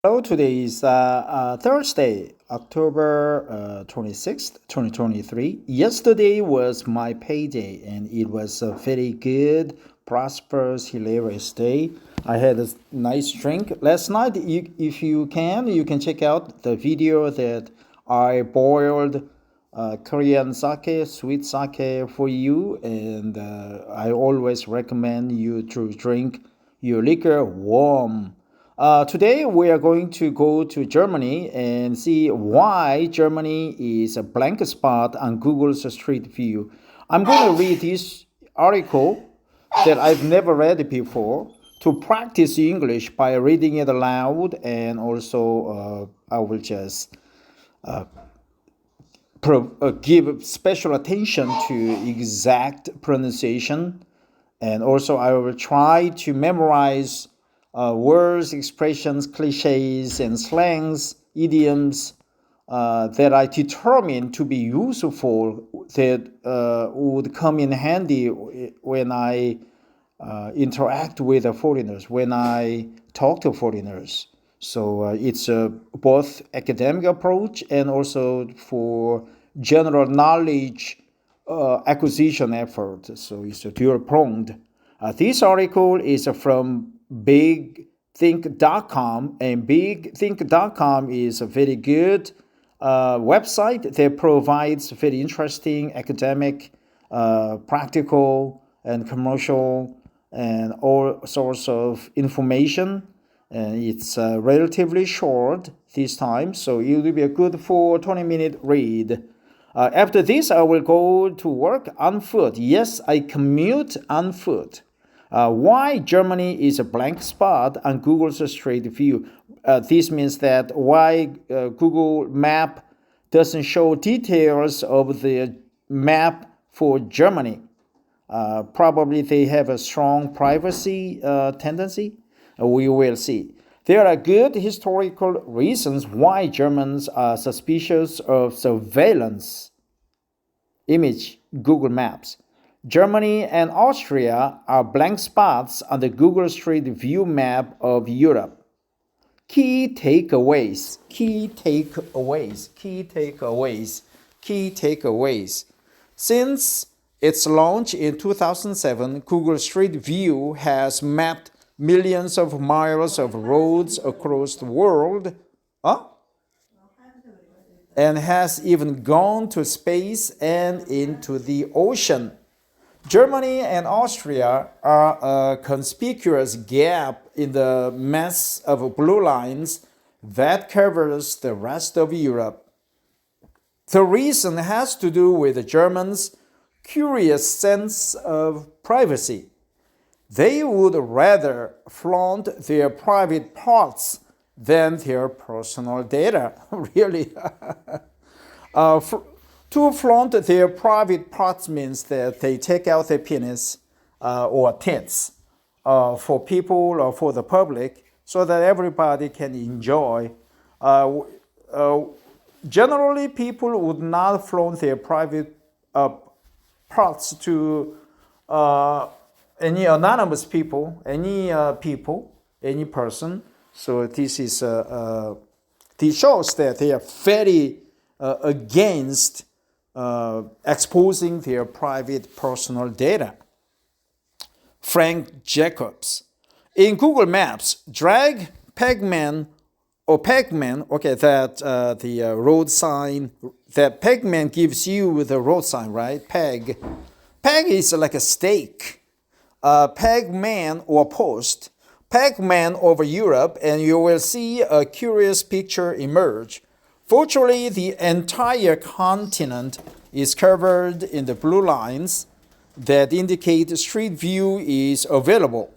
Hello, today is Thursday, October 26th, 2023. Yesterday was my payday, and it was a very good, prosperous, hilarious day. I had a nice drink last night. If you can check out the video that I boiled Korean sake, sweet sake for you, and I always recommend you to drink your liquor warm. Today we are going to go to Germany and see why Germany is a blank spot on Google's Street View. I'm going to read this article that I've never read before to practice English by reading it aloud, and also I will just give special attention to exact pronunciation, and also I will try to memorize words, expressions, cliches, and slangs, idioms that I determined to be useful, that would come in handy when I interact with the foreigners, when I talk to foreigners. So it's both academic approach and also for general knowledge acquisition effort. So it's a dual pronged. This article is from bigthink.com, and bigthink.com is a very good website that provides very interesting academic, practical, and commercial, and all sorts of information. And it's relatively short this time, so it will be a good for 20-minute read. After this, I will go to work on foot. Yes, I commute on foot. Why Germany is a blank spot on Google's Street View. This means that why Google Map doesn't show details of the map for Germany. Probably they have a strong privacy tendency. We will see. There are good historical reasons why Germans are suspicious of surveillance image Google Maps. Germany and Austria are blank spots on the Google Street View map of Europe. Key takeaways, key takeaways, key takeaways, key takeaways. Since its launch in 2007, Google Street View has mapped millions of miles of roads across the world, and has even gone to space and into the ocean. Germany and Austria are a conspicuous gap in the mass of blue lines that covers the rest of Europe. The reason has to do with the Germans' curious sense of privacy. They would rather flaunt their private parts than their personal data. Really. To flaunt their private parts means that they take out their penis or tits for people or for the public so that everybody can enjoy. Generally, people would not flaunt their private parts to any anonymous people, any person. So this shows that they are very against exposing their private personal data. Frank Jacobs. In Google Maps, drag Pegman, that the road sign, that Pegman gives you the road sign, right? Peg is like a stake. Pegman or post, Pegman over Europe, and you will see a curious picture emerge. Virtually the entire continent is covered in the blue lines that indicate Street View is available.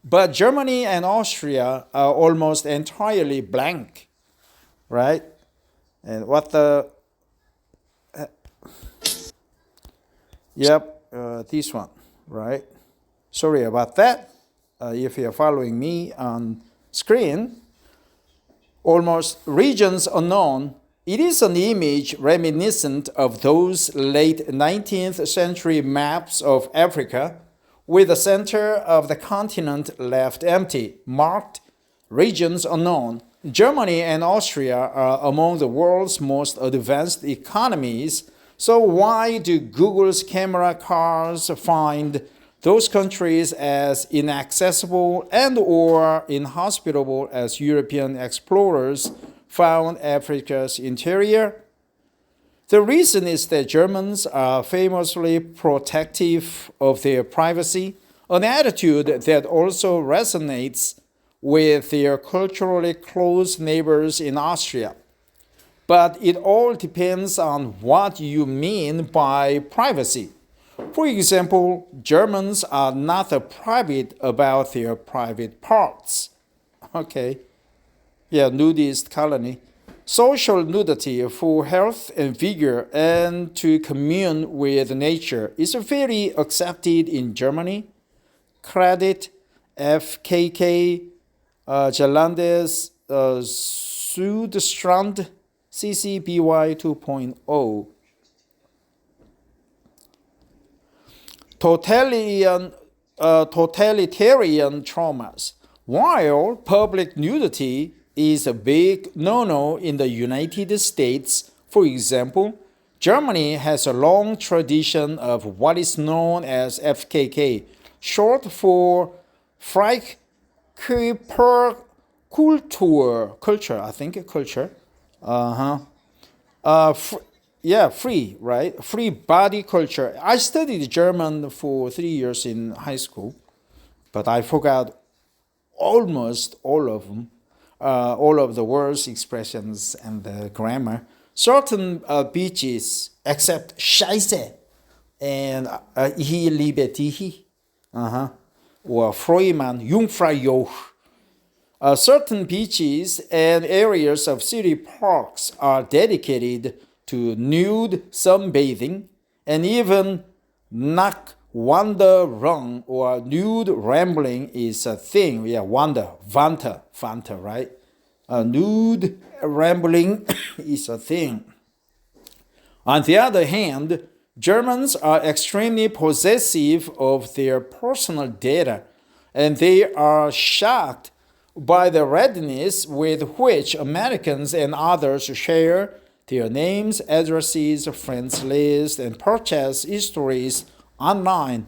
But Germany and Austria are almost entirely blank, right? And what the... this one, right? Sorry about that. If you're following me on screen, almost regions unknown. It is an image reminiscent of those late 19th century maps of Africa, with the center of the continent left empty, marked regions unknown. Germany and Austria are among the world's most advanced economies. So why do Google's camera cars find those countries as inaccessible and or inhospitable as European explorers found Africa's interior? The reason is that Germans are famously protective of their privacy, an attitude that also resonates with their culturally close neighbors in Austria. But it all depends on what you mean by privacy. For example, Germans are not private about their private parts. Okay. Yeah, nudist colony. Social nudity for health and vigor and to commune with nature is very accepted in Germany. Credit FKK Jalandes Südstrand CCBY 2.0. Totalitarian traumas. While public nudity is a big no-no in the United States, for example, Germany has a long tradition of what is known as FKK, short for Freikörperkultur, culture. Free, right? Free body culture. I studied German for 3 years in high school, but I forgot almost all of them, all of the words, expressions, and the grammar. Certain beaches, except Scheiße and Ich liebe dich, or Freumann, Jungfraujoch. Certain beaches and areas of city parks are dedicated to nude sunbathing, and even Nachtwanderung or nude rambling is a thing. Yeah, Vanta, right? Nude rambling is a thing. On the other hand, Germans are extremely possessive of their personal data, and they are shocked by the readiness with which Americans and others share their names, addresses, friends list, and purchase histories online.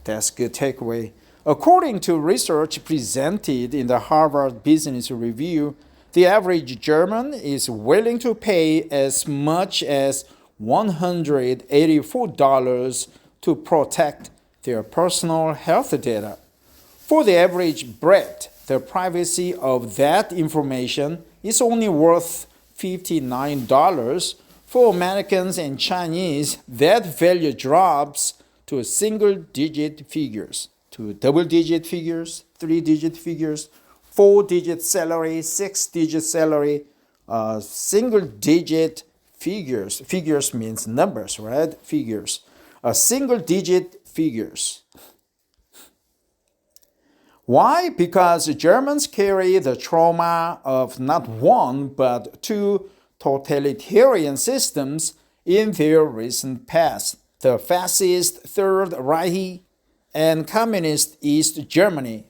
That's a good takeaway. According to research presented in the Harvard Business Review, the average German is willing to pay as much as $184 to protect their personal health data. For the average Brit, the privacy of that information is only worth $59. For Americans and Chinese, that value drops to single-digit figures, to double-digit figures, three-digit figures, four-digit salary, six-digit salary, single-digit figures. Figures means numbers, right? Figures. Single-digit figures. Why? Because Germans carry the trauma of not one but two totalitarian systems in their recent past: the fascist Third Reich and communist East Germany.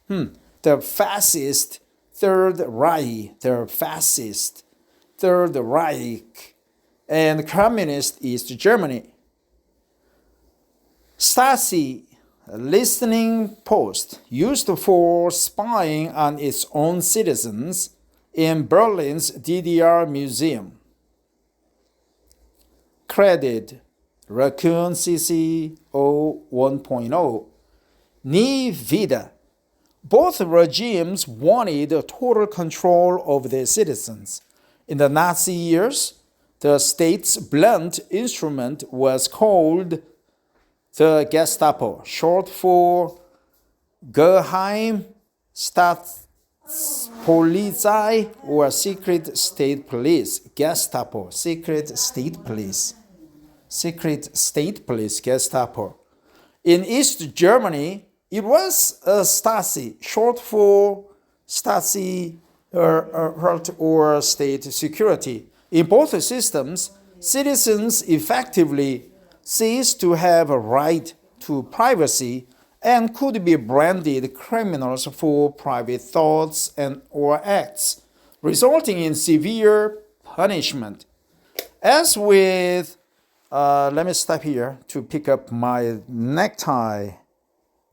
The fascist Third Reich, and communist East Germany. Stasi, listening post used for spying on its own citizens in Berlin's DDR museum. Credit Raccoon CC 1.0. Nie wieder. Both regimes wanted total control of their citizens. In the Nazi years, the state's blunt instrument was called the Gestapo, short for Geheim Staatspolizei or Secret State Police. Gestapo, Secret State Police. Gestapo. In East Germany, it was Stasi, short for Stasi or State Security. In both systems, citizens effectively ceased to have a right to privacy and could be branded criminals for private thoughts and or acts, resulting in severe punishment. As with, let me stop here to pick up my necktie.